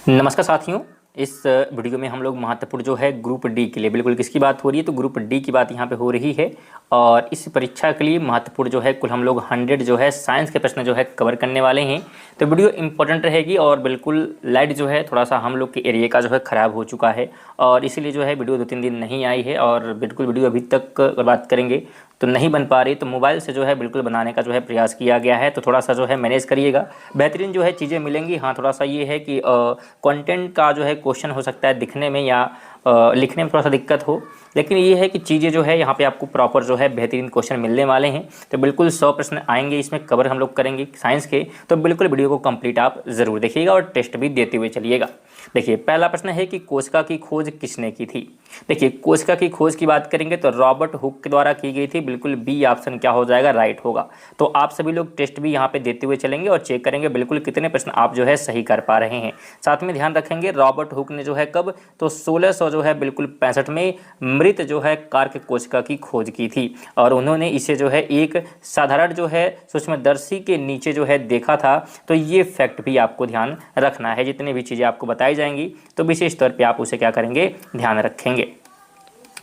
नमस्कार साथियों। इस वीडियो में हम लोग महत्वपूर्ण जो है ग्रुप डी के लिए बिल्कुल किसकी बात हो रही है, तो ग्रुप डी की बात यहाँ पे हो रही है। और इस परीक्षा के लिए महत्वपूर्ण जो है कुल हम लोग 100 जो है साइंस के प्रश्न जो है कवर करने वाले हैं। तो वीडियो इंपॉर्टेंट रहेगी और बिल्कुल लाइट जो है थोड़ा सा हम लोग के एरिया का जो है ख़राब हो चुका है और इसीलिए जो है वीडियो 2-3 दिन नहीं आई है और बिल्कुल वीडियो अभी तक अगर बात करेंगे तो नहीं बन पा रही। तो मोबाइल से जो है बिल्कुल बनाने का जो है प्रयास किया गया है, तो थोड़ा सा जो है मैनेज करिएगा, बेहतरीन जो है चीज़ें मिलेंगी। हाँ, थोड़ा सा ये है कि कंटेंट का जो है क्वेश्चन हो सकता है दिखने में या लिखने में थोड़ा सा दिक्कत हो, लेकिन ये है कि चीज़ें जो है यहाँ पे आपको प्रॉपर जो है बेहतरीन क्वेश्चन मिलने वाले हैं। तो बिल्कुल 100 प्रश्न आएंगे, इसमें कवर हम लोग करेंगे साइंस के। तो बिल्कुल वीडियो को कंप्लीट आप ज़रूर देखिएगा और टेस्ट भी देते हुए चलिएगा। देखिए, पहला प्रश्न है कि कोशिका की खोज किसने की थी। देखिए, कोशिका की खोज की बात करेंगे तो रॉबर्ट हुक के द्वारा की गई थी। बिल्कुल बी ऑप्शन क्या हो जाएगा, राइट होगा। तो आप सभी लोग टेस्ट भी यहाँ पे देते हुए चलेंगे और चेक करेंगे बिल्कुल कितने प्रश्न आप जो है सही कर पा रहे हैं। साथ में ध्यान रखेंगे रॉबर्ट हुक ने जो है कब, तो 1600 जो है बिल्कुल 65 में मृत जो है कार्क कोशिका की खोज की थी और उन्होंने इसे जो है एक साधारण जो है सूक्ष्मदर्शी के नीचे जो है देखा था। तो ये फैक्ट भी आपको ध्यान रखना है, जितने भी चीज़ें आपको बताई जाएंगी तो विशेष तौर पे आप उसे क्या करेंगे, ध्यान रखेंगे।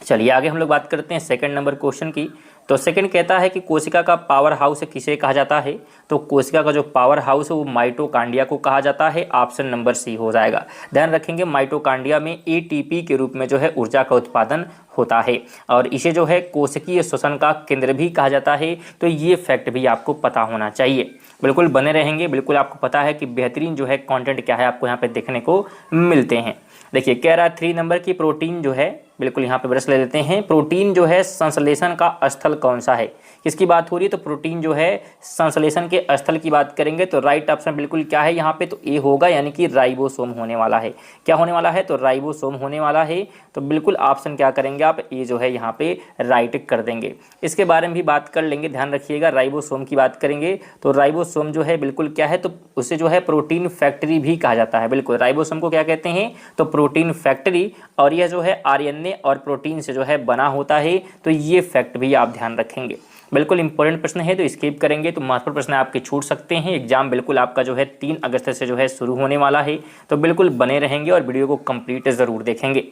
चलिए आगे हम लोग बात करते हैं सेकंड नंबर क्वेश्चन की। तो सेकंड कहता है कि कोशिका का पावर हाउस किसे कहा जाता है। तो कोशिका का जो पावर हाउस है वो माइटोकांड्रिया को कहा जाता है। ऑप्शन नंबर सी हो जाएगा। ध्यान रखेंगे माइटोकांड्रिया में एटीपी के रूप में जो है ऊर्जा का उत्पादन होता है और इसे जो है कोशिकीय श्वसन का केंद्र भी कहा जाता है। तो ये फैक्ट भी आपको पता होना चाहिए। बिल्कुल बने रहेंगे, बिल्कुल आपको पता है कि बेहतरीन जो है कंटेंट क्या है आपको यहाँ पे देखने को मिलते हैं। देखिए, कह रहा है 3 नंबर की प्रोटीन जो है, बिल्कुल यहाँ पे ब्रश ले लेते हैं। प्रोटीन जो है संश्लेषण का स्थल कौन सा है, किसकी बात हो रही है, तो प्रोटीन जो है संश्लेषण के स्थल की बात करेंगे तो राइट ऑप्शन बिल्कुल क्या है यहाँ पे, तो ए होगा, यानी कि राइबोसोम होने वाला है। क्या होने वाला है, तो राइबोसोम होने वाला है। तो बिल्कुल ऑप्शन क्या करेंगे आप, ए जो है यहाँ पे राइट कर देंगे। इसके बारे में भी बात कर लेंगे, ध्यान रखिएगा। राइबोसोम की बात करेंगे तो राइबोसोम जो है बिल्कुल क्या है, तो उसे जो है प्रोटीन फैक्ट्री भी कहा जाता है। बिल्कुल राइबोसोम को क्या कहते हैं, तो प्रोटीन फैक्ट्री, और यह जो है आरएनए और प्रोटीन से जो है बना होता है। तो ये फैक्ट भी आप ध्यान रखेंगे। बिल्कुल इंपॉर्टेंट प्रश्न है, तो स्किप करेंगे तो महत्वपूर्ण प्रश्न आपके छूट सकते हैं। एग्जाम बिल्कुल आपका जो है 3 अगस्त से जो है शुरू होने वाला है। तो बिल्कुल बने रहेंगे और वीडियो को कंप्लीट ज़रूर देखेंगे।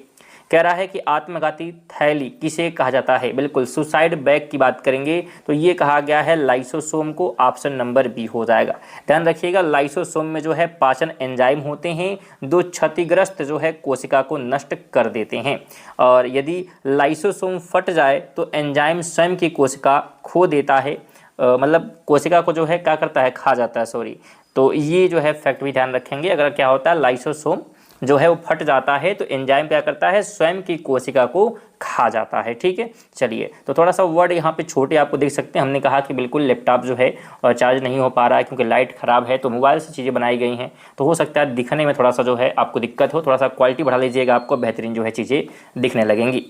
कह रहा है कि आत्मघाती थैली किसे कहा जाता है। बिल्कुल सुसाइड बैग की बात करेंगे तो ये कहा गया है लाइसोसोम को। ऑप्शन नंबर बी हो जाएगा। ध्यान रखिएगा, लाइसोसोम में जो है पाचन एंजाइम होते हैं, जो क्षतिग्रस्त जो है कोशिका को नष्ट कर देते हैं और यदि लाइसोसोम फट जाए तो एंजाइम स्वयं की कोशिका खो देता है, मतलब कोशिका को जो है क्या करता है, खा जाता है, सॉरी। तो ये जो है फैक्ट भी ध्यान रखेंगे। अगर क्या होता है, लाइसोसोम जो है वो फट जाता है तो एंजाइम क्या करता है, स्वयं की कोशिका को खा जाता है। ठीक है, चलिए तो थोड़ा सा वर्ड यहाँ पे छोटे आपको देख सकते हैं। हमने कहा कि बिल्कुल लैपटॉप जो है और चार्ज नहीं हो पा रहा है क्योंकि लाइट ख़राब है, तो मोबाइल से चीज़ें बनाई गई हैं तो हो सकता है दिखने में थोड़ा सा जो है आपको दिक्कत हो। थोड़ा सा क्वालिटी बढ़ा लीजिएगा, आपको बेहतरीन जो है चीज़ें दिखने लगेंगी।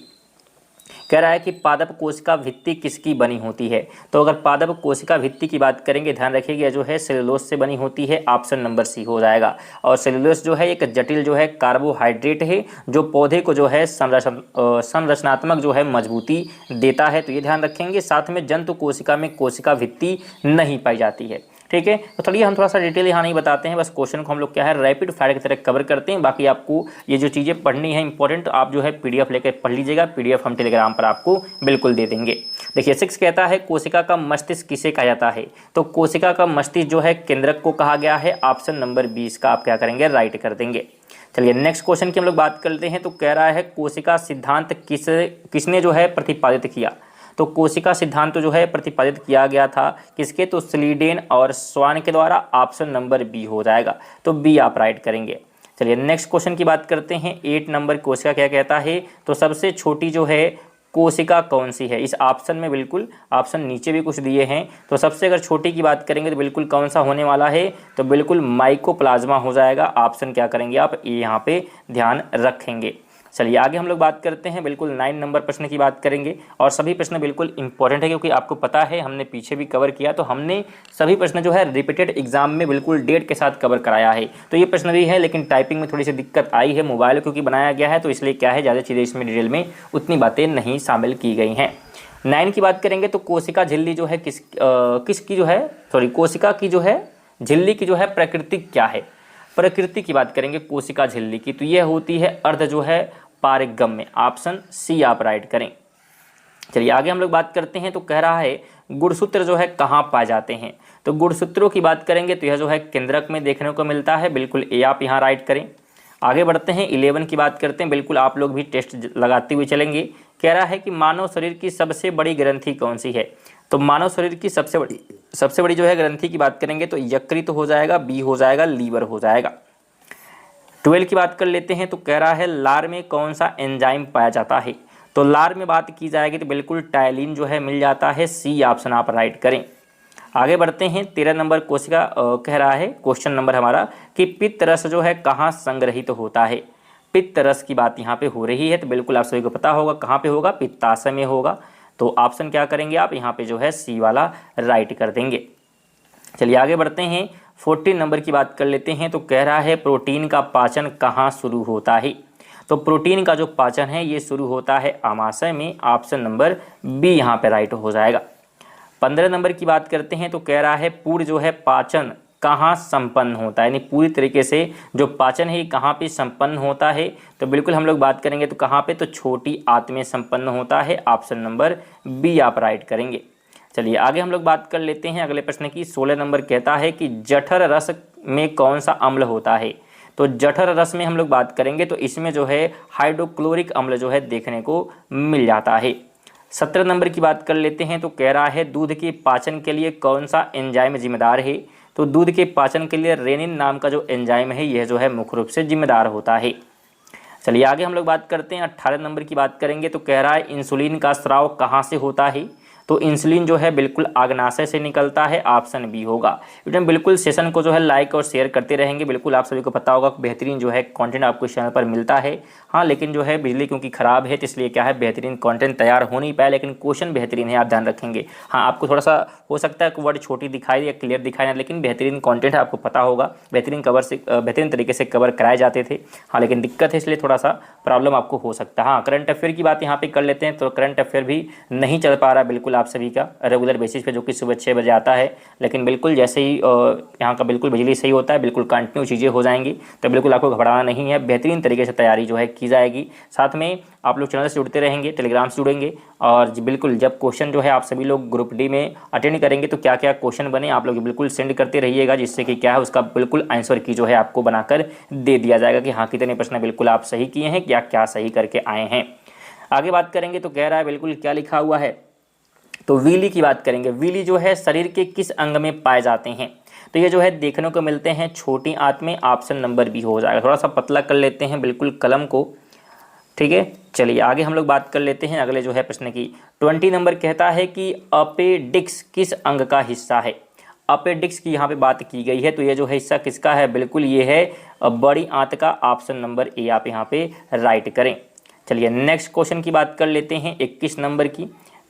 कह रहा है कि पादप कोशिका भित्ति किसकी बनी होती है। तो अगर पादप कोशिका भित्ति की बात करेंगे, ध्यान रखिएगा, जो है सेलुलोज से बनी होती है। ऑप्शन नंबर सी हो जाएगा। और सेलुलोज जो है एक जटिल जो है कार्बोहाइड्रेट है जो पौधे को जो है संरचनात्मक जो है मजबूती देता है। तो ये ध्यान रखेंगे। साथ में जंतु कोशिका में कोशिका भित्ति नहीं पाई जाती है। ठीक है, तो चलिए हम थोड़ा सा डिटेल यहाँ नहीं बताते हैं, बस क्वेश्चन को हम लोग क्या है रैपिड फायर की तरह कवर करते हैं। बाकी आपको ये जो चीज़ें पढ़नी है इंपॉर्टेंट, आप जो है पीडीएफ लेकर पढ़ लीजिएगा। पीडीएफ हम टेलीग्राम पर आपको बिल्कुल दे देंगे। देखिए 6 कहता है कोशिका का मस्तिष्क किसे कहा जाता है। तो कोशिका का मस्तिष्क जो है केंद्रक को कहा गया है। ऑप्शन नंबर 20 का आप क्या करेंगे, राइट कर देंगे। चलिए नेक्स्ट क्वेश्चन की हम लोग बात करते हैं। तो कह रहा है कोशिका सिद्धांत किसने जो है प्रतिपादित किया। तो कोशिका सिद्धांत जो है प्रतिपादित किया गया था किसके, तो स्लीडेन और स्वान के द्वारा। ऑप्शन नंबर बी हो जाएगा। तो बी आप राइट करेंगे। चलिए नेक्स्ट क्वेश्चन की बात करते हैं। 8 नंबर कोशिका क्या कहता है, तो सबसे छोटी जो है कोशिका कौन सी है। इस ऑप्शन में बिल्कुल ऑप्शन नीचे भी कुछ दिए हैं, तो सबसे अगर छोटी की बात करेंगे तो बिल्कुल कौन सा होने वाला है, तो बिल्कुल माइकोप्लाज्मा हो जाएगा। ऑप्शन क्या करेंगे आप, ये यहाँ पे ध्यान रखेंगे। चलिए आगे हम लोग बात करते हैं। बिल्कुल 9 नंबर प्रश्न की बात करेंगे और सभी प्रश्न बिल्कुल इंपॉर्टेंट है क्योंकि आपको पता है हमने पीछे भी कवर किया, तो हमने सभी प्रश्न जो है रिपीटेड एग्जाम में बिल्कुल डेट के साथ कवर कराया है। तो ये प्रश्न भी है, लेकिन टाइपिंग में थोड़ी सी दिक्कत आई है, मोबाइल क्योंकि बनाया गया है तो इसलिए क्या है ज़्यादा चीज़ें इसमें डिटेल में उतनी बातें नहीं शामिल की गई हैं। 9 की बात करेंगे तो कोशिका झिल्ली जो है किसकी जो है, सॉरी कोशिका की जो है झिल्ली की जो है प्रकृति क्या है। प्रकृति की बात करेंगे कोशिका झिल्ली की, तो यह होती है अर्ध जो है पारिगम्य। ऑप्शन सी आप राइट करें। चलिए आगे हम लोग बात करते हैं, तो कह रहा है गुणसूत्र जो है कहाँ पाए जाते हैं। तो गुणसूत्रों की बात करेंगे तो यह जो है केंद्रक में देखने को मिलता है, बिल्कुल ए आप यहाँ राइट करें। आगे बढ़ते हैं 11 की बात करते हैं, बिल्कुल आप लोग भी टेस्ट लगाते हुए चलेंगे। कह रहा है कि मानव शरीर की सबसे बड़ी ग्रंथि कौन सी है। तो मानव शरीर की सबसे बड़ी जो है ग्रंथि की बात करेंगे तो यकृत हो जाएगा, बी हो जाएगा, लीवर हो जाएगा। 12 की बात कर लेते हैं, तो कह रहा है लार में कौन सा एंजाइम पाया जाता है। तो लार में बात की जाएगी तो बिल्कुल टायलिन जो है मिल जाता है, सी ऑप्शन आप राइट करें। आगे बढ़ते हैं 13 नंबर कोशिका कह रहा है क्वेश्चन नंबर हमारा कि पित्त रस जो है कहाँ संग्रहित होता है। पित्त रस की बात यहाँ पे हो रही है, तो बिल्कुल आप सभी को पता होगा कहाँ पे होगा, पित्ताशय में होगा। तो ऑप्शन क्या करेंगे आप यहाँ पे जो है सी वाला राइट कर देंगे। चलिए आगे बढ़ते हैं 14 नंबर की बात कर लेते हैं, तो कह रहा है प्रोटीन का पाचन कहाँ शुरू होता है। तो प्रोटीन का जो पाचन है ये शुरू होता है आमाशय में, ऑप्शन नंबर बी यहाँ पे राइट हो जाएगा। 15 नंबर की बात करते हैं, तो कह रहा है पूर्ण जो है पाचन कहाँ संपन्न होता है, यानी पूरी तरीके से जो पाचन है कहाँ पे संपन्न होता है। तो बिल्कुल हम लोग बात करेंगे तो कहाँ पे, तो छोटी आंत में संपन्न होता है, ऑप्शन नंबर बी आप राइट करेंगे। चलिए आगे हम लोग बात कर लेते हैं अगले प्रश्न की। 16 नंबर कहता है कि जठर रस में कौन सा अम्ल होता है। तो जठर रस में हम लोग बात करेंगे तो इसमें जो है हाइड्रोक्लोरिक अम्ल जो है देखने को मिल जाता है। 17 नंबर की बात कर लेते हैं, तो कह रहा है दूध के पाचन के लिए कौन सा एंजाइम जिम्मेदार है। तो दूध के पाचन के लिए रेनिन नाम का जो एंजाइम है यह जो है मुख्य रूप से जिम्मेदार होता है। चलिए आगे हम लोग बात करते हैं 18 नंबर की बात करेंगे, तो कह रहा है इंसुलिन का स्राव कहाँ से होता है। तो इंसुलिन जो है बिल्कुल आग्नाशय से निकलता है, ऑप्शन बी होगा। एकदम बिल्कुल सेशन को जो है लाइक और शेयर करते रहेंगे, बिल्कुल आप सभी को पता होगा बेहतरीन जो है कंटेंट आपको इस चैनल पर मिलता है। हाँ लेकिन जो है बिजली क्योंकि ख़राब है तो इसलिए क्या है बेहतरीन कंटेंट तैयार हो नहीं पाया, लेकिन क्वेश्चन बेहतरीन है, आप ध्यान रखेंगे। हाँ आपको थोड़ा सा हो सकता है वर्ड छोटी दिखाई या क्लियर दिखाई ना, लेकिन बेहतरीन कंटेंट आपको पता होगा, बेहतरीन तरीके से कवर कराए जाते थे। हाँ लेकिन दिक्कत है इसलिए थोड़ा सा प्रॉब्लम आपको हो सकता है। हाँ करंट अफेयर की बात यहाँ पे कर लेते हैं, तो करंट अफेयर भी नहीं चल पा रहा बिल्कुल आप सभी का रेगुलर बेसिस पे, जो कि सुबह 6 बजे आता है। लेकिन बिल्कुल जैसे ही यहाँ का बिल्कुल बिजली सही होता है बिल्कुल कंटिन्यू चीज़ें हो जाएंगी, तो बिल्कुल आपको घबराना नहीं है, बेहतरीन तरीके से तैयारी जो है की जाएगी। साथ में आप लोग चैनल से जुड़ते रहेंगे, टेलीग्राम से जुड़ेंगे, और बिल्कुल जब क्वेश्चन जो है आप सभी लोग ग्रुप डी में अटेंड करेंगे तो क्या क्या क्वेश्चन बने आप लोग बिल्कुल सेंड करते रहिएगा, जिससे कि क्या है उसका बिल्कुल आंसर की जो है आपको बनाकर दे दिया जाएगा कि हाँ कितने प्रश्न बिल्कुल आप सही किए हैं, क्या क्या सही करके आए हैं। आगे बात करेंगे तो कह रहा है बिल्कुल क्या लिखा हुआ है, तो वीली की बात करेंगे। वीली जो है शरीर के किस अंग में पाए जाते हैं। तो ये जो है देखने को मिलते हैं छोटी आंत में, ऑप्शन नंबर बी हो जाएगा। थोड़ा सा पतला कर लेते हैं बिल्कुल कलम को, ठीक है। चलिए आगे हम लोग बात कर लेते हैं अगले जो है प्रश्न की। 20 नंबर कहता है कि अपेडिक्स किस अंग का हिस्सा है। अपेडिक्स की यहाँ पे बात की गई है, तो ये जो है हिस्सा किसका है, बिल्कुल ये है बड़ी आंत का, ऑप्शन नंबर ए आप यहाँ पे राइट करें। चलिए नेक्स्ट क्वेश्चन की बात कर लेते हैं 21 नंबर की।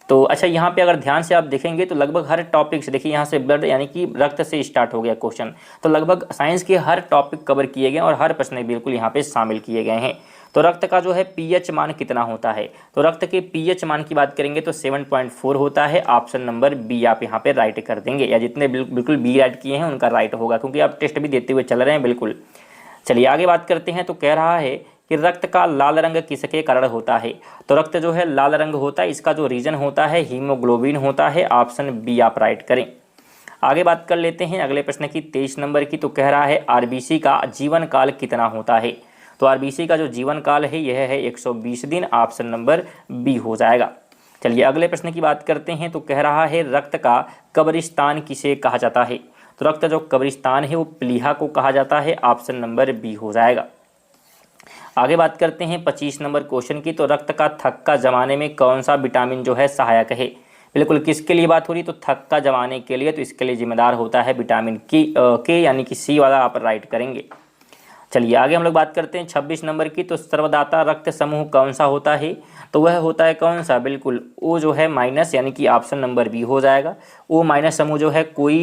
तो अच्छा यहाँ पे अगर ध्यान से आप देखेंगे तो लगभग हर टॉपिक से, देखिए यहाँ से ब्लड यानी कि रक्त से स्टार्ट हो गया क्वेश्चन, तो लगभग साइंस के हर टॉपिक कवर किए गए और हर प्रश्न बिल्कुल यहाँ पे शामिल किए गए हैं। तो रक्त का जो है पीएच मान कितना होता है। तो रक्त के पीएच मान की बात करेंगे तो 7.4 होता है, ऑप्शन नंबर बी आप यहाँ पे राइट कर देंगे, या जितने बिल्कुल बी राइट किए हैं उनका राइट होगा, क्योंकि आप टेस्ट भी देते हुए चल रहे हैं बिल्कुल। चलिए आगे बात करते हैं, तो कह रहा है कि रक्त का लाल रंग किसके कारण होता है। तो रक्त जो है लाल रंग होता है, इसका जो रीजन होता है हीमोग्लोबिन होता है, ऑप्शन बी आप राइट करें। आगे बात कर लेते हैं अगले प्रश्न की 23 नंबर की। तो कह रहा है आरबीसी का जीवन काल कितना होता है। तो आरबीसी का जो जीवन काल है यह है 120 दिन, ऑप्शन नंबर बी हो जाएगा। चलिए अगले प्रश्न की बात करते हैं। तो कह रहा है रक्त का कब्रिस्तान किसे कहा जाता है। तो रक्त जो कब्रिस्तान है वो प्लीहा को कहा जाता है, ऑप्शन नंबर बी हो जाएगा। आगे बात करते हैं 25 नंबर क्वेश्चन की। तो रक्त का थक्का जमाने में कौन सा विटामिन जो है सहायक है। बिल्कुल किसके लिए बात हो रही, तो थक्का जमाने के लिए, तो इसके लिए जिम्मेदार होता है विटामिन के यानी कि सी वाला आप राइट करेंगे। चलिए आगे हम लोग बात करते हैं 26 नंबर की। तो सर्वदाता रक्त समूह कौन सा होता है। तो वह होता है कौन सा, बिल्कुल ओ जो है माइनस, यानी कि ऑप्शन नंबर बी हो जाएगा। ओ माइनस समूह जो है कोई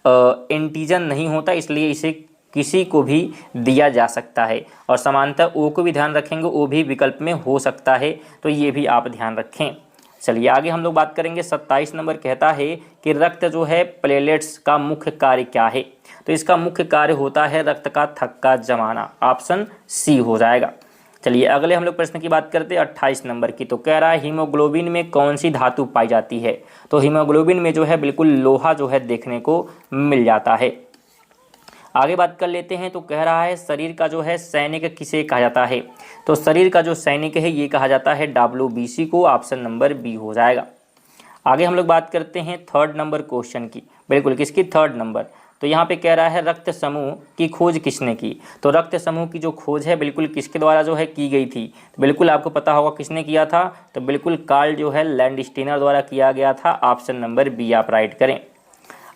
एंटीजन नहीं होता, इसलिए इसे किसी को भी दिया जा सकता है, और समानता ओ को भी ध्यान रखेंगे, ओ भी विकल्प में हो सकता है, तो ये भी आप ध्यान रखें। चलिए आगे हम लोग बात करेंगे 27 नंबर कहता है कि रक्त जो है प्लेटलेट्स का मुख्य कार्य क्या है। तो इसका मुख्य कार्य होता है रक्त का थक्का जमाना, ऑप्शन सी हो जाएगा। चलिए अगले हम लोग प्रश्न की बात करते हैं 28 नंबर की। तो कह रहा है हीमोग्लोबिन में कौन सी धातु पाई जाती है। तो हीमोग्लोबिन में जो है बिल्कुल लोहा जो है देखने को मिल जाता है। आगे बात कर लेते हैं। तो कह रहा है शरीर का जो है सैनिक किसे कहा जाता है। तो शरीर का जो सैनिक है ये कहा जाता है WBC को, ऑप्शन नंबर बी हो जाएगा। आगे हम लोग बात करते हैं 3rd नंबर क्वेश्चन की, बिल्कुल किसकी 3rd नंबर। तो यहाँ पे कह रहा है रक्त समूह की खोज किसने की। तो रक्त समूह की जो खोज है बिल्कुल किसके द्वारा जो है की गई थी। तो बिल्कुल आपको पता होगा किसने किया था। तो बिल्कुल कार्ल जो है लैंडस्टीनर द्वारा किया गया था, ऑप्शन नंबर बी आप राइट करें।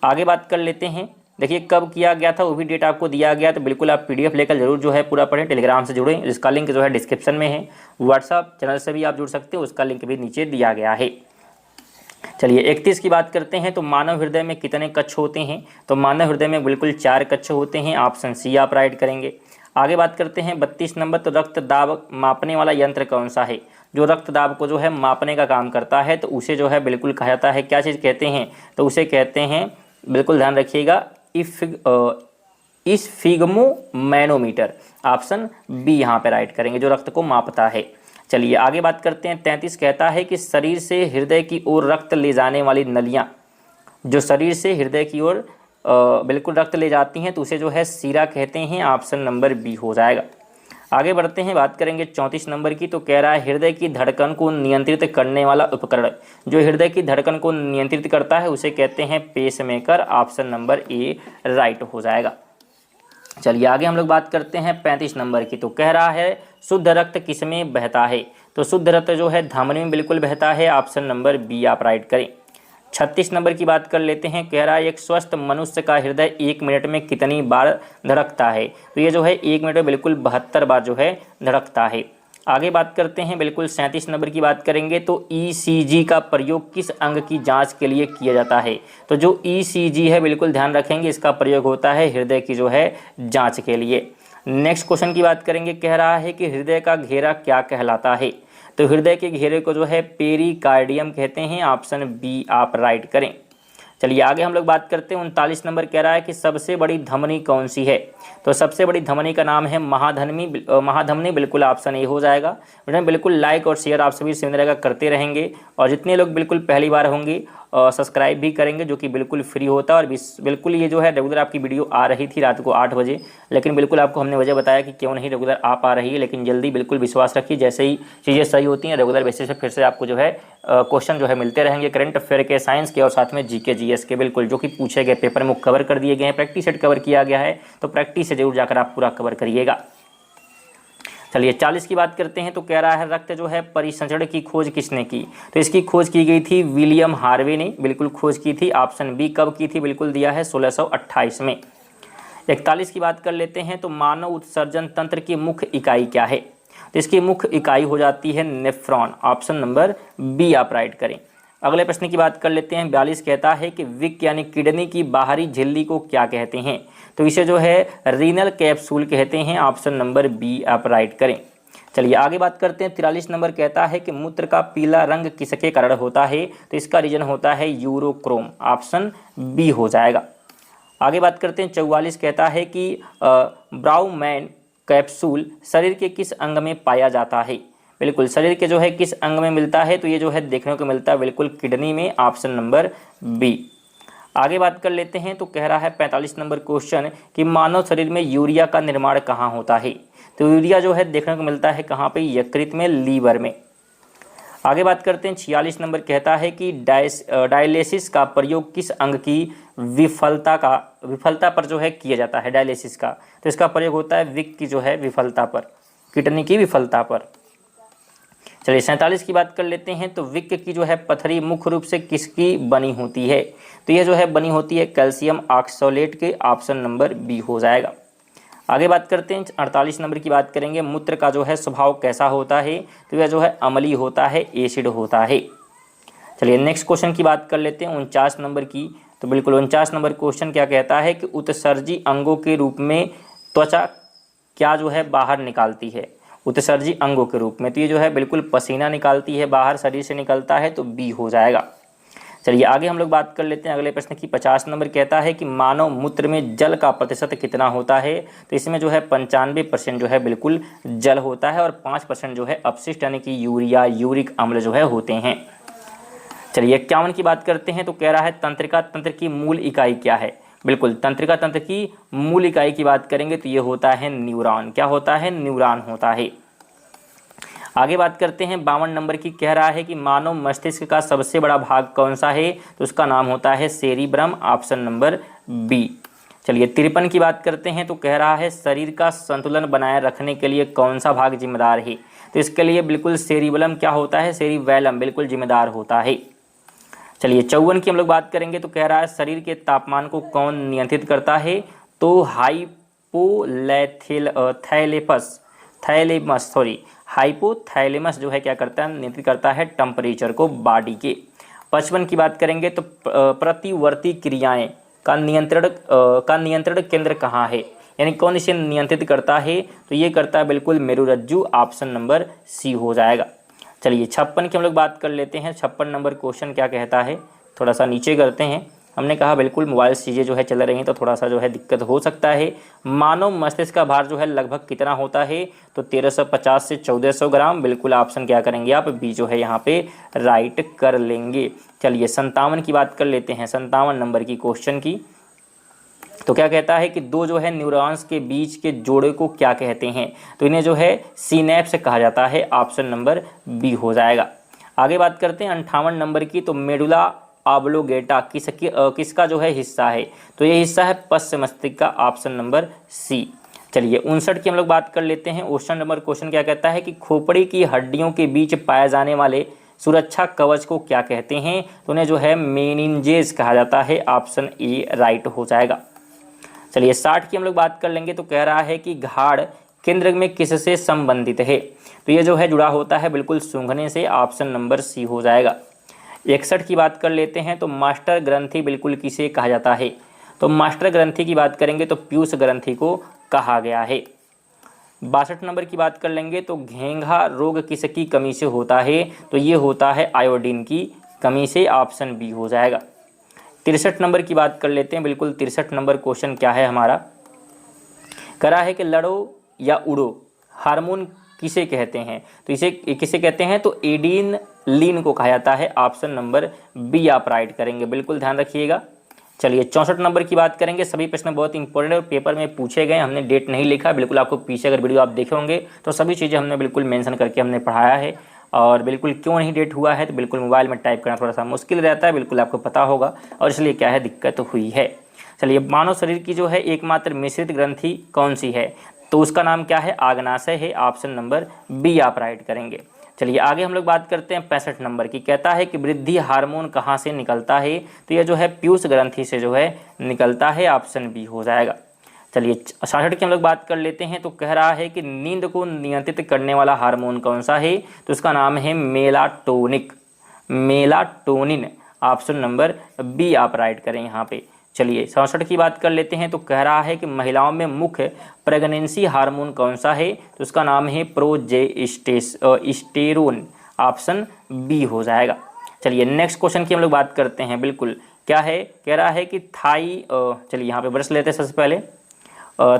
आगे बात कर लेते हैं। देखिए कब किया गया था वो भी डेट आपको दिया गया। तो बिल्कुल आप PDF लेकर जरूर जो है पूरा पढ़ें। टेलीग्राम से जुड़ें, इसका लिंक जो है डिस्क्रिप्शन में है। व्हाट्सअप चैनल से भी आप जुड़ सकते हो, उसका लिंक भी नीचे दिया गया है। चलिए 31 की बात करते हैं। तो मानव हृदय में कितने कक्ष होते हैं। तो मानव हृदय में बिल्कुल 4 कक्ष होते हैं, ऑप्शन सी आप राइट करेंगे। आगे बात करते हैं 32 नंबर। तो रक्त दाब मापने वाला यंत्र कौन सा है। जो रक्त दाब को जो है मापने का काम करता है तो उसे जो है बिल्कुल कहा जाता है, क्या चीज़ कहते हैं। तो उसे कहते हैं, बिल्कुल ध्यान रखिएगा, स्फिग्मोमैनोमीटर, ऑप्शन बी यहाँ पे राइट करेंगे, जो रक्त को मापता है। चलिए आगे बात करते हैं। 33 कहता है कि शरीर से हृदय की ओर रक्त ले जाने वाली नलियाँ, जो शरीर से हृदय की ओर बिल्कुल रक्त ले जाती हैं तो उसे जो है सीरा कहते हैं, ऑप्शन नंबर बी हो जाएगा। आगे बढ़ते हैं, बात करेंगे 34 नंबर की। तो कह रहा है हृदय की धड़कन को नियंत्रित करने वाला उपकरण, जो हृदय की धड़कन को नियंत्रित करता है उसे कहते हैं pacemaker, option number A right हो जाएगा। चलिए आगे हम लोग बात करते हैं 35 नंबर की। तो कह रहा है शुद्ध रक्त किसमें बहता है। तो शुद्ध रक्त जो है धमनी में बिल्कुल बहता है, ऑप्शन नंबर बी आप राइट करें। 36 नंबर की बात कर लेते हैं। कह रहा है एक स्वस्थ मनुष्य का हृदय 1 मिनट में कितनी बार धड़कता है। तो ये जो है 1 मिनट में बिल्कुल 72 बार जो है धड़कता है। आगे बात करते हैं, बिल्कुल 37 नंबर की बात करेंगे। तो ECG का प्रयोग किस अंग की जांच के लिए किया जाता है। तो जो ECG है बिल्कुल ध्यान रखेंगे, इसका प्रयोग होता है हृदय की जो है जांच के लिए। नेक्स्ट क्वेश्चन की बात करेंगे। कह रहा है कि हृदय का घेरा क्या कहलाता है। तो हृदय के घेरे को जो है पेरिकार्डियम कहते हैं, ऑप्शन बी आप राइट करें। चलिए आगे हम लोग बात करते हैं 39 नंबर। कह रहा है कि सबसे बड़ी धमनी कौन सी है। तो सबसे बड़ी धमनी का नाम है महाधमनी, बिल्कुल ऑप्शन ए हो जाएगा। बिल्कुल लाइक और शेयर आप सभी से रहेगा करते रहेंगे, और जितने लोग बिल्कुल पहली बार होंगे सब्सक्राइब भी करेंगे, जो कि बिल्कुल फ्री होता है। और बिल्कुल ये जो है रेगुलर आपकी वीडियो आ रही थी रात को 8 बजे, लेकिन बिल्कुल आपको हमने वजह बताया कि क्यों नहीं रेगुलर आ पा रही है। लेकिन जल्दी बिल्कुल विश्वास रखिए, जैसे ही चीज़ें सही होती हैं रेगुलर बेसिस पे फिर से आपको जो है क्वेश्चन जो है मिलते रहेंगे, करंट अफेयर के, साइंस के और साथ में GK GS के, बिल्कुल जो कि पूछे गए पेपर में कवर कर दिए गए हैं। प्रैक्टिस सेट कवर किया गया है, तो प्रैक्टिस से जरूर जाकर आप पूरा कवर करिएगा। चलिए 40 की बात करते हैं। तो कह रहा है रक्त जो है परिसंचरण की खोज किसने की। तो इसकी खोज की गई थी विलियम हार्वे ने, बिल्कुल खोज की थी, ऑप्शन बी। कब की थी, बिल्कुल दिया है 1628 में। 41 की बात कर लेते हैं। तो मानव उत्सर्जन तंत्र की मुख्य इकाई क्या है। तो इसकी मुख्य इकाई हो जाती है नेफ्रॉन, ऑप्शन नंबर बी आप राइट करें। अगले प्रश्न की बात कर लेते हैं। 42 कहता है कि विक यानी किडनी की बाहरी झिल्ली को क्या कहते हैं। तो इसे जो है रीनल कैप्सूल कहते हैं, ऑप्शन नंबर बी आप राइट करें। चलिए आगे बात करते हैं। 43 नंबर कहता है कि मूत्र का पीला रंग किसके कारण होता है। तो इसका रीजन होता है यूरोक्रोम, ऑप्शन बी हो जाएगा। आगे बात करते हैं। 44 कहता है कि ब्राउमैन कैप्सूल शरीर के किस अंग में पाया जाता है। बिल्कुल शरीर के जो है किस अंग में मिलता है। तो ये जो है देखने को मिलता है बिल्कुल किडनी में, ऑप्शन नंबर बी। आगे बात कर लेते हैं। तो कह रहा है 45 नंबर क्वेश्चन कि मानव शरीर में यूरिया का निर्माण कहाँ होता है। तो यूरिया जो है देखने को मिलता है कहाँ पे, यकृत में, लीवर में। आगे बात करते हैं। 46 नंबर कहता है कि डायलिसिस का प्रयोग किस अंग की विफलता पर जो है किया जाता है, डायलिसिस का। तो इसका प्रयोग होता है विक की जो है विफलता पर, किडनी की विफलता पर। चलिए 47 की बात कर लेते हैं। तो विक की जो है पथरी मुख्य रूप से किसकी बनी होती है। तो यह जो है बनी होती है कैल्शियम ऑक्सलेट के, ऑप्शन नंबर बी हो जाएगा। आगे बात करते हैं। 48 नंबर की बात करेंगे। मूत्र का जो है स्वभाव कैसा होता है। तो यह जो है अम्लीय होता है, एसिड होता है। चलिए नेक्स्ट क्वेश्चन की बात कर लेते हैं 49 नंबर की। तो बिल्कुल 49 नंबर क्वेश्चन क्या कहता है कि उत्सर्जी अंगों के रूप में त्वचा क्या जो है बाहर निकालती है। उत्सर्जी अंगों के रूप में। तो ये जो है बिल्कुल पसीना निकालती है, बाहर शरीर से निकलता है, तो बी हो जाएगा। चलिए आगे हम लोग बात कर लेते हैं अगले प्रश्न की। 50 नंबर कहता है कि मानव मूत्र में जल का प्रतिशत कितना होता है। तो इसमें जो है 95% जो है बिल्कुल जल होता है और 5% जो है अपशिष्ट यानी कि यूरिया, यूरिक अम्ल जो है होते हैं। चलिए 51 की बात करते हैं। तो कह रहा है तंत्रिका तंत्र की मूल इकाई क्या है। बिल्कुल तंत्रिका तंत्र की मूल इकाई की बात करेंगे तो ये होता है न्यूरॉन। क्या होता है? न्यूरॉन होता है। आगे बात करते हैं 52 नंबर की। कह रहा है कि मानव मस्तिष्क का सबसे बड़ा भाग कौन सा है। तो उसका नाम होता है सेरिब्रम, ऑप्शन नंबर बी। चलिए 53 की बात करते हैं। तो कह रहा है शरीर का संतुलन बनाए रखने के लिए कौन सा भाग जिम्मेदार है। तो इसके लिए बिल्कुल सेरिबलम क्या होता है, सेरिबैलम बिल्कुल जिम्मेदार होता है। चलिए 54 की हम लोग बात करेंगे। तो कह रहा है शरीर के तापमान को कौन नियंत्रित करता है। तो हाइपोथैलेमस जो है क्या करता है, नियंत्रित करता है टेम्परेचर को बॉडी के। 55 की बात करेंगे तो प्रतिवर्ती क्रियाएं का नियंत्रण केंद्र कहाँ है, यानी कौन इसे नियंत्रित करता है। तो ये करता है बिल्कुल मेरुरज्जु, ऑप्शन नंबर सी हो जाएगा। चलिए 56 की हम लोग बात कर लेते हैं। 56 नंबर क्वेश्चन क्या कहता है, थोड़ा सा नीचे करते हैं। हमने कहा बिल्कुल मोबाइल चीज़ें जो है चल रही हैं तो थोड़ा सा जो है दिक्कत हो सकता है। मानव मस्तिष्क का भार जो है लगभग कितना होता है। तो 1350 से 1400 ग्राम। बिल्कुल ऑप्शन क्या करेंगे आप, बी जो है यहाँ पे राइट कर लेंगे। चलिए 57 की बात कर लेते हैं। 57 नंबर की क्वेश्चन की। तो क्या कहता है कि दो जो है न्यूरॉन्स के बीच के जोड़े को क्या कहते हैं। तो इन्हें जो है सिनैप्स कहा जाता है, ऑप्शन नंबर बी हो जाएगा। आगे बात करते हैं 58 नंबर की। तो मेडुला ऑब्लोगेटा किसका जो है हिस्सा है। तो ये हिस्सा है पश्च मस्तिष्क का, ऑप्शन नंबर सी। चलिए 59 की हम लोग बात कर लेते हैं। 59 नंबर क्वेश्चन क्या कहता है कि खोपड़ी की हड्डियों के बीच पाए जाने वाले सुरक्षा कवच को क्या कहते हैं। तो उन्हें जो है मेनिंजेस कहा जाता है, ऑप्शन ए राइट हो जाएगा। चलिए 60 की हम लोग बात कर लेंगे। तो कह रहा है कि घाड़ केंद्र में किससे संबंधित है। तो ये जो है जुड़ा होता है बिल्कुल सूंघने से, ऑप्शन नंबर सी हो जाएगा। 61 की बात कर लेते हैं। तो मास्टर ग्रंथि बिल्कुल किसे कहा जाता है। तो मास्टर ग्रंथि की बात करेंगे तो पीयूष ग्रंथि को कहा गया है। 62 नंबर की बात कर लेंगे। तो घेंघा रोग किसकी कमी से होता है। तो ये होता है आयोडीन की कमी से, ऑप्शन बी हो जाएगा। 63 नंबर की बात कर लेते हैं। बिल्कुल 63 नंबर क्वेश्चन क्या है हमारा, करा है कि लड़ो या उड़ो हार्मोन किसे कहते हैं। तो इसे किसे कहते हैं। तो एडिनलिन को कहा जाता है, ऑप्शन नंबर बी आप राइट करेंगे, बिल्कुल ध्यान रखिएगा। चलिए 64 नंबर की बात करेंगे। सभी प्रश्न बहुत इंपॉर्टेंट और पेपर में पूछे गए, हमने डेट नहीं लिखा। बिल्कुल आपको पीछे अगर वीडियो आप देखे होंगे तो सभी चीज़ें हमने बिल्कुल मेंशन करके हमने पढ़ाया है। और बिल्कुल क्यों नहीं डेट हुआ है तो बिल्कुल मोबाइल में टाइप करना थोड़ा सा मुश्किल रहता है, बिल्कुल आपको पता होगा, और इसलिए क्या है दिक्कत हुई है। चलिए मानव शरीर की जो है एकमात्र मिश्रित ग्रंथि कौन सी है। तो उसका नाम क्या है, आग्नाशय है, ऑप्शन नंबर बी आप राइट करेंगे। चलिए आगे हम लोग बात करते हैं 65 नंबर की। कहता है कि वृद्धि हार्मोन कहाँ से निकलता है। तो यह जो है पीयूष ग्रंथि से जो है निकलता है, ऑप्शन बी हो जाएगा। चलिए 66 की हम लोग बात कर लेते हैं। तो कह रहा है कि नींद को नियंत्रित करने वाला हार्मोन कौन सा है। तो उसका नाम है मेलाटोनिन, ऑप्शन नंबर बी आप राइट करें यहाँ पे। चलिए 67 की बात कर लेते हैं। तो कह रहा है कि महिलाओं में मुख्य प्रेगनेंसी हार्मोन कौन सा है। तो उसका नाम है प्रोजेस्टेरोन, ऑप्शन बी हो जाएगा। चलिए नेक्स्ट क्वेश्चन की हम लोग बात करते हैं। बिल्कुल क्या है, कह रहा है कि चलिए यहाँ पे ब्रश लेते हैं सबसे पहले।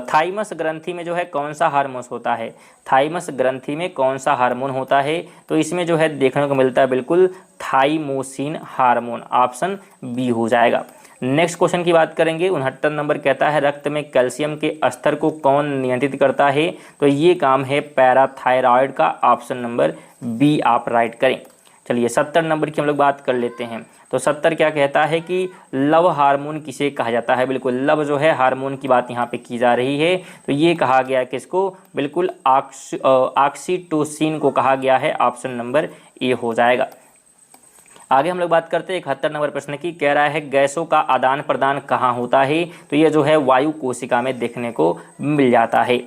थाइमस ग्रंथि में जो है कौन सा हार्मोन होता है। थाइमस ग्रंथि में कौन सा हार्मोन होता है। तो इसमें जो है देखने को मिलता है बिल्कुल थाइमोसिन हार्मोन, ऑप्शन बी हो जाएगा। नेक्स्ट क्वेश्चन की बात करेंगे। 69 नंबर कहता है रक्त में कैल्शियम के स्तर को कौन नियंत्रित करता है। तो ये काम है पैराथायरॉयड का, ऑप्शन नंबर बी आप राइट करें। चलिए 70 नंबर की हम लोग बात कर लेते हैं। तो 70 क्या कहता है कि लव हार्मोन किसे कहा जाता है। बिल्कुल लव जो है हार्मोन की बात यहाँ पे की जा रही है। तो ये कहा गया किसको, बिल्कुल ऑक्सीटोसिन को कहा गया है, ऑप्शन नंबर ए हो जाएगा। आगे हम लोग बात करते हैं 71 नंबर प्रश्न की। कह रहा है गैसों का आदान प्रदान कहाँ होता है। तो ये जो है वायु कोशिका में देखने को मिल जाता है।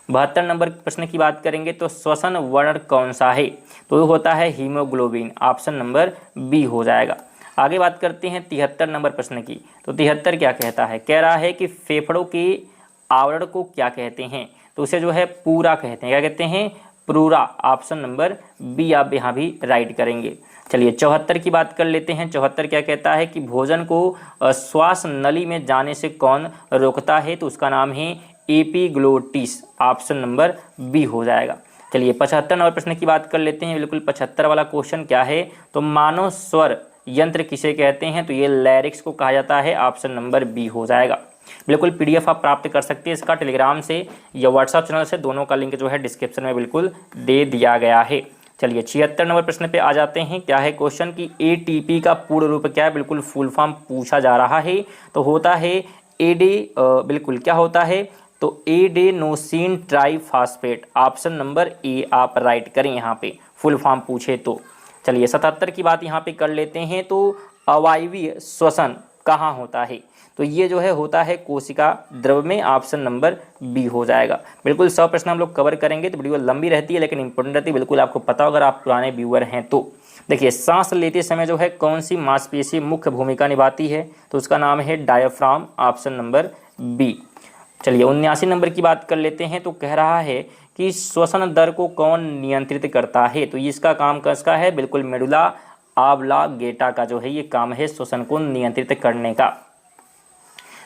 72 नंबर प्रश्न की बात करेंगे। तो श्वसन वर्ण कौन सा है। तो ये होता है हीमोग्लोबिन, ऑप्शन नंबर बी हो जाएगा। आगे बात करते हैं 73 नंबर प्रश्न की। तो 73 क्या कहता है, कह रहा है कि फेफड़ों के आवरण को क्या कहते हैं। तो उसे जो है पूरा कहते हैं, क्या कहते हैं, प्रूरा, ऑप्शन नंबर बी आप यहाँ भी राइट करेंगे। चलिए 74 की बात कर लेते हैं। 74 क्या कहता है कि भोजन को श्वास नली में जाने से कौन रोकता है, तो उसका नाम है एपिग्लोटिस, ऑप्शन नंबर बी हो जाएगा। चलिए 75 नंबर प्रश्न की बात कर लेते हैं। बिल्कुल 75 वाला क्वेश्चन क्या है, तो मानव स्वर यंत्र किसे कहते हैं, तो ये लैरिक्स को कहा जाता है, ऑप्शन नंबर बी हो जाएगा। बिल्कुल पीडीएफ आप प्राप्त कर सकते हैं इसका टेलीग्राम से या व्हाट्सएप चैनल से, दोनों का लिंक जो है डिस्क्रिप्शन में बिल्कुल दे दिया गया है। चलिए 76 नंबर प्रश्न पे आ जाते हैं। क्या है क्वेश्चन की एटीपी का पूर्ण रूप क्या है, बिल्कुल फुल फॉर्म पूछा जा रहा है। तो होता है बिल्कुल क्या होता है, तो adenosine triphosphate, option number A आप राइट करें यहाँ पे, फुल फॉर्म पूछे तो। चलिए 77 की बात यहाँ पे कर लेते हैं। तो अवायवीय श्वसन कहाँ होता है, तो ये जो है होता है कोशिका द्रव में, ऑप्शन नंबर बी हो जाएगा। बिल्कुल 100 प्रश्न हम लोग कवर करेंगे, तो वीडियो लंबी रहती है लेकिन इंपॉर्टेंट रहती है, बिल्कुल आपको पता हो अगर आप पुराने व्यूअर हैं तो। देखिए सांस लेते समय जो है कौन सी मांसपेशी मुख्य भूमिका निभाती है, तो उसका नाम है डायफ्राम, ऑप्शन नंबर बी। चलिए 79 नंबर की बात कर लेते हैं। तो कह रहा है कि श्वसन दर को कौन नियंत्रित करता है, तो इसका काम किसका है, बिल्कुल मेडुला ऑब्लांगेटा का जो है ये काम है श्वसन को नियंत्रित करने का।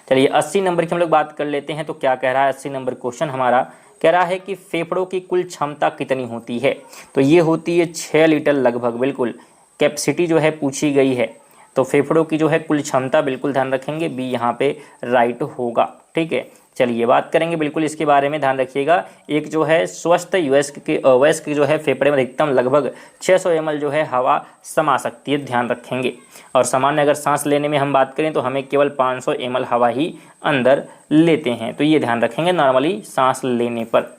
चलिए 80 नंबर की हम लोग बात कर लेते हैं। तो क्या कह रहा है 80 नंबर क्वेश्चन हमारा, कह रहा है कि फेफड़ों की कुल क्षमता कितनी होती है, तो ये होती है 6 लीटर लगभग, बिल्कुल कैपेसिटी जो है पूछी गई है। तो फेफड़ों की जो है कुल क्षमता बिल्कुल ध्यान रखेंगे, बी यहाँ पे राइट होगा, ठीक है। चलिए बात करेंगे बिल्कुल इसके बारे में, ध्यान रखिएगा। एक जो है स्वस्थ वयस्क जो है फेफड़े में अधिकतम लगभग 600 ml जो है हवा समा सकती है, ध्यान रखेंगे। और सामान्य अगर सांस लेने में हम बात करें तो हमें केवल 500 ml हवा ही अंदर लेते हैं, तो ये ध्यान रखेंगे नॉर्मली सांस लेने पर।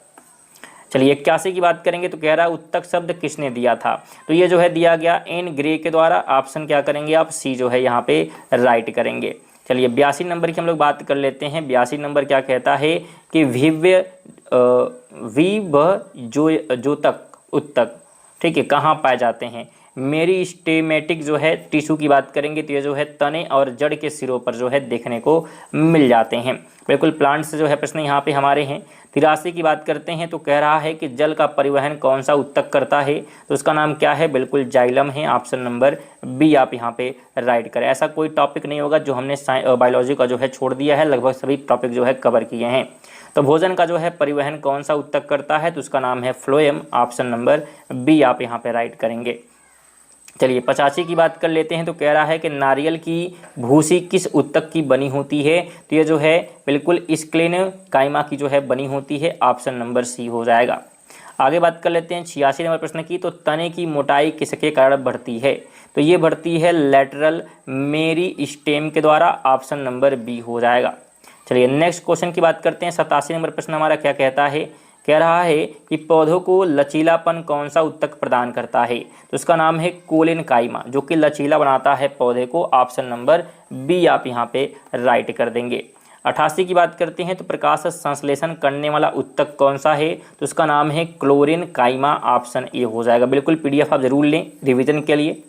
चलिए 81 की बात करेंगे। तो कह रहा है उत्तक शब्द किसने दिया था, तो ये जो है दिया गया एन ग्रे के द्वारा, ऑप्शन क्या करेंगे आप, सी जो है यहाँ पे राइट करेंगे। चलिए 82 नंबर की हम लोग बात कर लेते हैं। 82 नंबर क्या कहता है कि जोतक उत्तक, ठीक है, कहाँ पाए जाते हैं। मेरिस्टेमेटिक जो है टिश्यू की बात करेंगे तो ये जो है तने और जड़ के सिरों पर जो है देखने को मिल जाते हैं। बिल्कुल प्लांट से जो है प्रश्न यहाँ पे हमारे हैं। 83 की बात करते हैं। तो कह रहा है कि जल का परिवहन कौन सा उत्तक करता है, तो उसका नाम क्या है, बिल्कुल जाइलम है, ऑप्शन नंबर बी आप यहाँ पे राइट करें। ऐसा कोई टॉपिक नहीं होगा जो हमने बायोलॉजी का जो है छोड़ दिया है, लगभग सभी टॉपिक जो है कवर किए हैं। तो भोजन का जो है परिवहन कौन सा उत्तक करता है, तो उसका नाम है फ्लोएम, ऑप्शन नंबर बी आप यहाँ पे राइट करेंगे। चलिए 85 की बात कर लेते हैं। तो कह रहा है कि नारियल की भूसी किस उत्तक की बनी होती है, तो ये जो है बिल्कुल स्क्लेनकाइमा की जो है बनी होती है, ऑप्शन नंबर सी हो जाएगा। आगे बात कर लेते हैं 86 नंबर प्रश्न की। तो तने की मोटाई किसके कारण बढ़ती है, तो ये बढ़ती है लेटरल मेरिस्टेम के द्वारा, ऑप्शन नंबर बी हो जाएगा। चलिए नेक्स्ट क्वेश्चन की बात करते हैं। 87 नंबर प्रश्न हमारा क्या कहता है, कह रहा है कि पौधों को लचीलापन कौन सा उत्तक प्रदान करता है, तो इसका नाम है कोलेनकाइमा, जो कि लचीला बनाता है पौधे को, ऑप्शन नंबर बी आप यहाँ पे राइट कर देंगे। 88 की बात करते हैं। तो प्रकाश संश्लेषण करने वाला उत्तक कौन सा है, तो उसका नाम है क्लोरेनकाइमा, ऑप्शन ए हो जाएगा। बिल्कुल पीडीएफ आप जरूर लें रिविजन के लिए।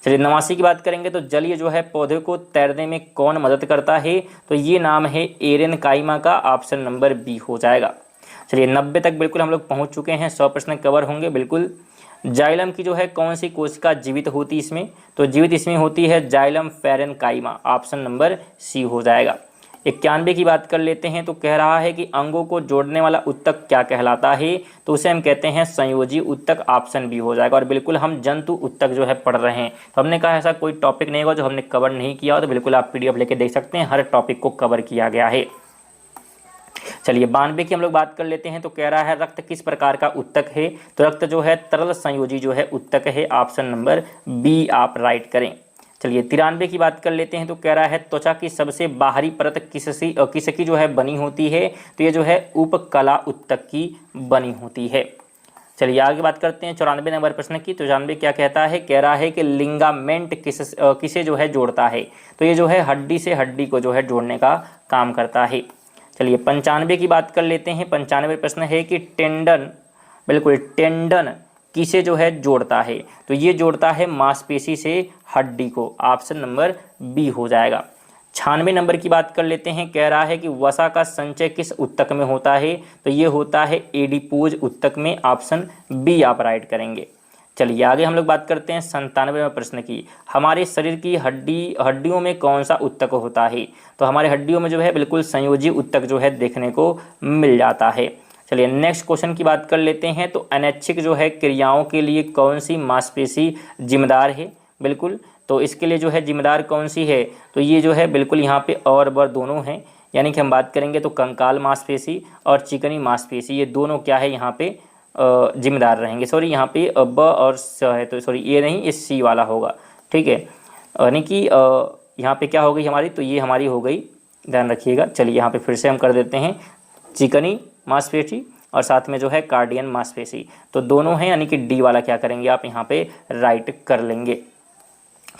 चलिए 89 की बात करेंगे। तो जलीय जो है पौधे को तैरने में कौन मदद करता है, तो ये नाम है एरेनकाइमा का, ऑप्शन नंबर बी हो जाएगा। चलिए 90 तक बिल्कुल हम लोग पहुंच चुके हैं, 100 प्रश्न कवर होंगे। बिल्कुल जाइलम की जो है कौन सी कोशिका जीवित होती इसमें, तो जीवित इसमें होती है xylem parenchyma, option number C हो जाएगा। 91 की बात कर लेते हैं। तो कह रहा है कि अंगों को जोड़ने वाला उत्तक क्या कहलाता है, तो उसे हम कहते हैं संयोजी उत्तक, ऑप्शन बी हो जाएगा। और बिल्कुल हम जंतु उत्तक जो है पढ़ रहे हैं, तो हमने कहा ऐसा कोई टॉपिक नहीं होगा जो हमने कवर नहीं किया हो, तो बिल्कुल आप पीडीएफ लेके देख सकते हैं, हर टॉपिक को कवर किया गया है। चलिए 92 की हम लोग बात कर लेते हैं। तो कह रहा है रक्त किस प्रकार का उत्तक है, तो रक्त जो है तरल संयोजी जो है उत्तक है, ऑप्शन नंबर बी आप राइट करें। चलिए 93 की बात कर लेते हैं। तो कह रहा है त्वचा की सबसे बाहरी परत किसकी जो है बनी होती है, तो ये जो है उपकला उत्तक की बनी होती है। चलिए आगे बात करते हैं 94 नंबर प्रश्न की। तो 94 क्या कहता है, कह रहा है कि लिंगामेंट किसे जो है जोड़ता है, तो ये जो है हड्डी से हड्डी को जो है जोड़ने का काम करता है। चलिए 95 की बात कर लेते हैं। 95 प्रश्न है कि टेंडन, बिल्कुल टेंडन किसे जो है जोड़ता है, तो ये जोड़ता है मांसपेशी से हड्डी को, ऑप्शन नंबर बी हो जाएगा। 96 नंबर की बात कर लेते हैं। कह रहा है कि वसा का संचय किस ऊतक में होता है, तो ये होता है एडिपोज ऊतक में, ऑप्शन बी आप राइट करेंगे। चलिए आगे हम लोग बात करते हैं 97वें प्रश्न की। हमारे शरीर की हड्डियों में कौन सा ऊतक होता है, तो हमारे हड्डियों में जो है बिल्कुल संयोजी ऊतक जो है देखने को मिल जाता है। चलिए नेक्स्ट क्वेश्चन की बात कर लेते हैं। तो अनैच्छिक जो है क्रियाओं के लिए कौन सी मांसपेशी जिम्मेदार है, बिल्कुल तो इसके लिए जो है जिम्मेदार कौन सी है, तो ये जो है बिल्कुल यहाँ पे और बर दोनों हैं, यानी कि हम बात करेंगे तो कंकाल मांसपेशी और चिकनी मांसपेशी, ये दोनों क्या है यहाँ पे जिम्मेदार रहेंगे। सॉरी यहाँ पे ब और स है, तो सॉरी ये नहीं, ये सी वाला होगा, ठीक है, यानी कि यहाँ पे क्या हो गई हमारी, तो ये हमारी हो गई, ध्यान रखिएगा। चलिए यहाँ पे फिर से हम कर देते हैं चिकनी मांसपेशी और साथ में जो है कार्डियन मांसपेशी, तो दोनों हैं, यानी कि डी वाला क्या करेंगे आप यहाँ पे राइट कर लेंगे।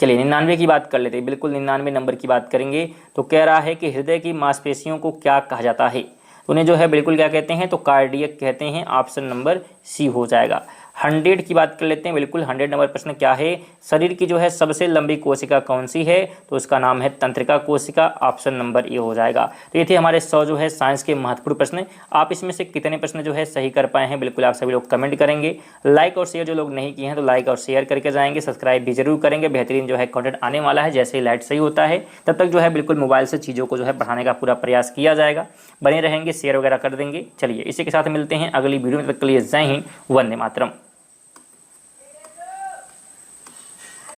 चलिए 99 की बात कर लेते हैं, बिल्कुल 99 नंबर की बात करेंगे। तो कह रहा है कि हृदय की मांसपेशियों को क्या कहा जाता है, उन्हें जो है बिल्कुल क्या कहते हैं, तो कार्डियक कहते हैं, ऑप्शन नंबर सी हो जाएगा। 100 की बात कर लेते हैं, बिल्कुल 100 नंबर प्रश्न क्या है, शरीर की जो है सबसे लंबी कोशिका कौन सी है, तो उसका नाम है तंत्रिका कोशिका, ऑप्शन नंबर ए हो जाएगा। तो ये थे हमारे 100 जो है साइंस के महत्वपूर्ण प्रश्न। आप इसमें से कितने प्रश्न जो है सही कर पाए हैं, बिल्कुल आप सभी लोग कमेंट करेंगे। लाइक और शेयर जो लोग नहीं किए हैं तो लाइक और शेयर करके जाएंगे, सब्सक्राइब भी जरूर करेंगे। बेहतरीन जो है कंटेंट आने वाला है, जैसे ही लाइट सही होता है तब तक जो है बिल्कुल मोबाइल से चीज़ों को जो है बढ़ाने का पूरा प्रयास किया जाएगा। बने रहेंगे, शेयर वगैरह कर देंगे। चलिए इसी के साथ मिलते हैं अगली वीडियो में, तब तक के लिए जय हिंद, वंदे मातरम।